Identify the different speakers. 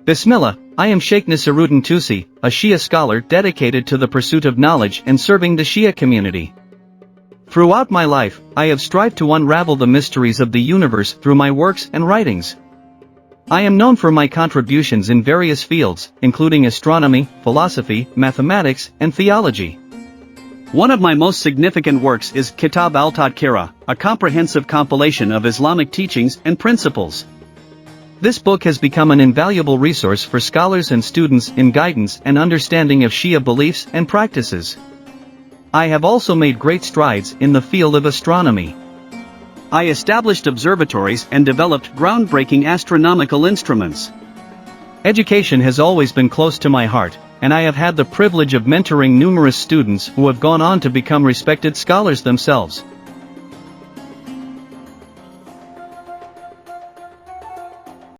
Speaker 1: Bismillah, I am Shaikh Nasiruddin Tusi, a Shia scholar dedicated to the pursuit of knowledge and serving the Shia community. Throughout my life, I have strived to unravel the mysteries of the universe through my works and writings. I am known for my contributions in various fields, including astronomy, philosophy, mathematics, and theology. One of my most significant works is Kitab al-Tadkira, a comprehensive compilation of Islamic teachings and principles. This book has become an invaluable resource for scholars and students in guidance and understanding of Shia beliefs and practices. I have also made great strides in the field of astronomy. I established observatories and developed groundbreaking astronomical instruments. Education has always been close to my heart, and I have had the privilege of mentoring numerous students who have gone on to become respected scholars themselves.